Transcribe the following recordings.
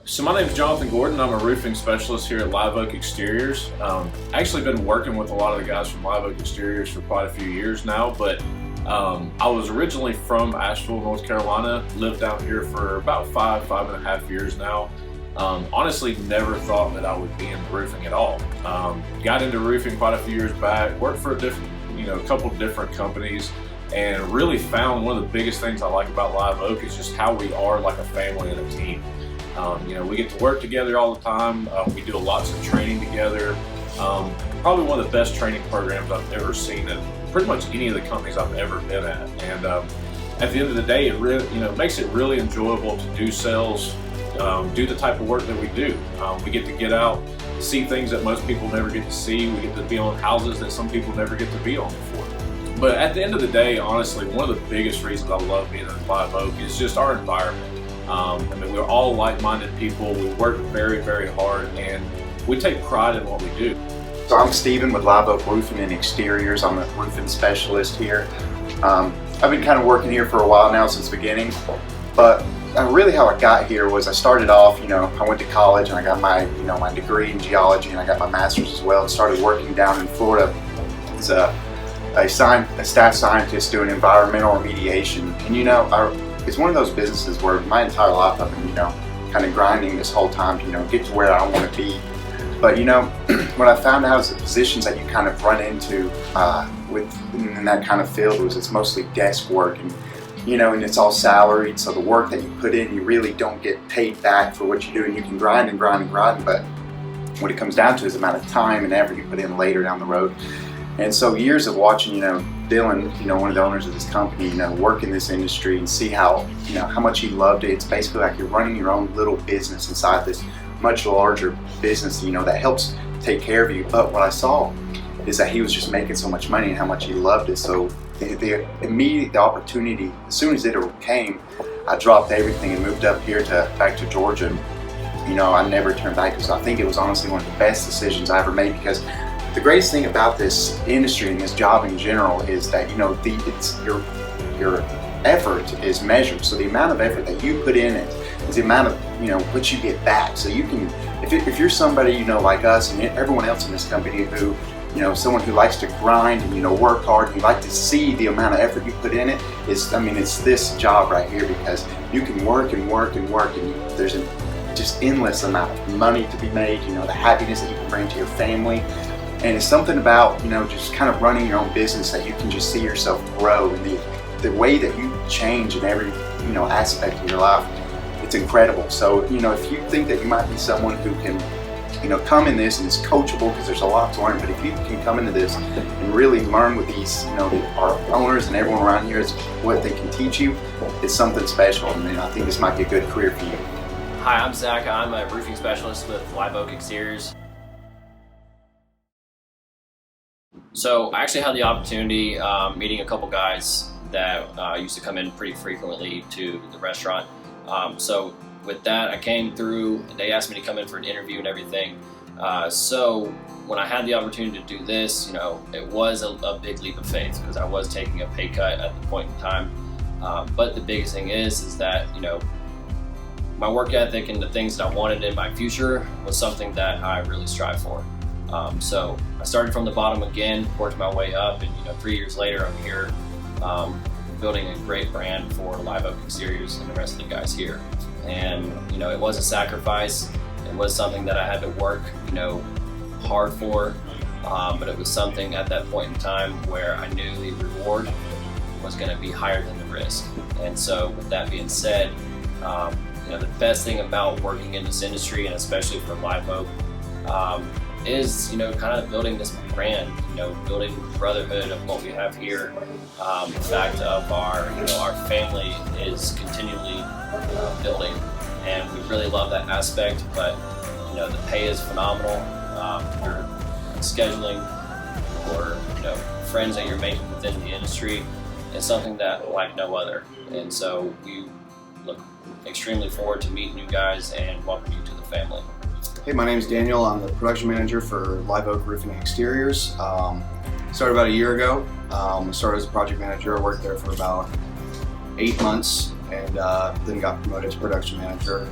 So my name is Jonathan Gordon. I'm a roofing specialist here at Live Oak Exteriors. Actually been working with a lot of the guys from Live Oak Exteriors for quite a few years now, but I was originally from Asheville, North Carolina, lived down here for about five and a half years now. Honestly, never thought that I would be in roofing at all. Got into roofing quite a few years back, worked for a couple different companies, and really found one of the biggest things I like about Live Oak is just how we are like a family and a team. We get to work together all the time. We do lots of training together. Probably one of the best training programs I've ever seen at pretty much any of the companies I've ever been at. And at the end of the day, it really, makes it really enjoyable to do sales, do the type of work that we do. We get out, see things that most people never get to see. We get to be on houses that some people never get to be on before. But at the end of the day, honestly, one of the biggest reasons I love being at Live Oak is just our environment. We're all like-minded people. We work very, very hard, and we take pride in what we do. So I'm Steven with Live Oak Roofing and Exteriors. I'm a roofing specialist here. I've been kind of working here for a while now, since the beginning, but really how I got here was I started off, I went to college and I got my, my degree in geology, and I got my master's as well, and started working down in Florida as a staff scientist doing environmental remediation. And it's one of those businesses where my entire life I've been, kind of grinding this whole time to, get to where I want to be. But what I found out is the positions that you kind of run into in that kind of field was it's mostly desk work, and and it's all salaried. So the work that you put in, you really don't get paid back for what you do, and you can grind and grind and grind. But what it comes down to is the amount of time and effort you put in later down the road. And so years of watching, Dylan, one of the owners of this company, work in this industry and see how, how much he loved it. It's basically like you're running your own little business inside this much larger business, that helps take care of you. But what I saw is that he was just making so much money and how much he loved it. So the opportunity, as soon as it came, I dropped everything and moved up here back to Georgia. And, I never turned back, because I think it was honestly one of the best decisions I ever made, because the greatest thing about this industry and this job in general is that your effort is measured. So the amount of effort that you put in it is the amount of what you get back. So you can, if you're somebody like us and everyone else in this company who someone who likes to grind and work hard, and you like to see the amount of effort you put in it, it's this job right here, because you can work and work and work, and there's a just endless amount of money to be made. The happiness that you can bring to your family. And it's something about, just kind of running your own business that you can just see yourself grow, and the way that you change in every, aspect of your life. It's incredible. So, if you think that you might be someone who can, come in this, and it's coachable because there's a lot to learn, but if you can come into this and really learn with these, our owners and everyone around here is what they can teach you, it's something special. And I think this might be a good career for you. Hi, I'm Zach. I'm a roofing specialist with Live Oak Exteriors. So I actually had the opportunity meeting a couple guys that used to come in pretty frequently to the restaurant. So with that, I came through, and they asked me to come in for an interview and everything. So when I had the opportunity to do this, it was a big leap of faith, because I was taking a pay cut at the point in time. But the biggest thing is that, my work ethic and the things that I wanted in my future was something that I really strive for. So I started from the bottom again, worked my way up, and 3 years later I'm here building a great brand for Live Oak Exteriors and the rest of the guys here. And it was a sacrifice. It was something that I had to work hard for, but it was something at that point in time where I knew the reward was going to be higher than the risk. And so with that being said, the best thing about working in this industry, and especially for Live Oak, is kind of building this brand, building brotherhood of what we have here. The fact of our family is continually building, and we really love that aspect. But the pay is phenomenal. Your scheduling or friends that you're making within the industry is something that like no other. And so we look extremely forward to meeting you guys and welcome you to the family. Hey, my name is Daniel. I'm the production manager for Live Oak Roofing and Exteriors. Started about a year ago. Started as a project manager. I worked there for about 8 months, and then got promoted to production manager.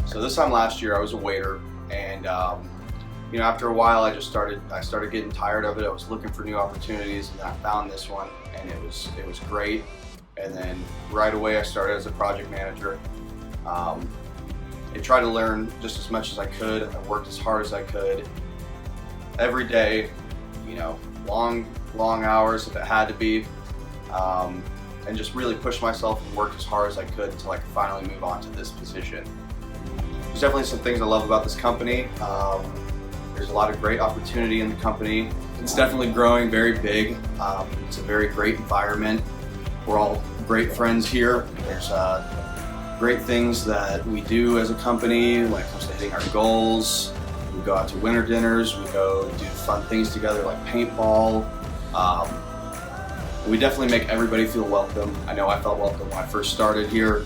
So this time last year I was a waiter, and after a while I started getting tired of it. I was looking for new opportunities, and then I found this one, and it was great. And then right away I started as a project manager. I tried to learn just as much as I could. I worked as hard as I could every day, long hours if it had to be, and just really pushed myself and worked as hard as I could until I could finally move on to this position. There's definitely some things I love about this company. There's a lot of great opportunity in the company. It's definitely growing very big. It's a very great environment. We're all great friends here. There's great things that we do as a company when it comes to hitting our goals. We go out to winter dinners, we go do fun things together like paintball. We definitely make everybody feel welcome. I know I felt welcome when I first started here.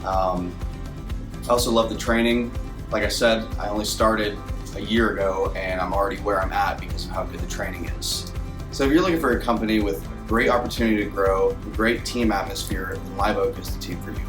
I also love the training. Like I said, I only started a year ago and I'm already where I'm at because of how good the training is. So if you're looking for a company with great opportunity to grow, a great team atmosphere, then Live Oak is the team for you.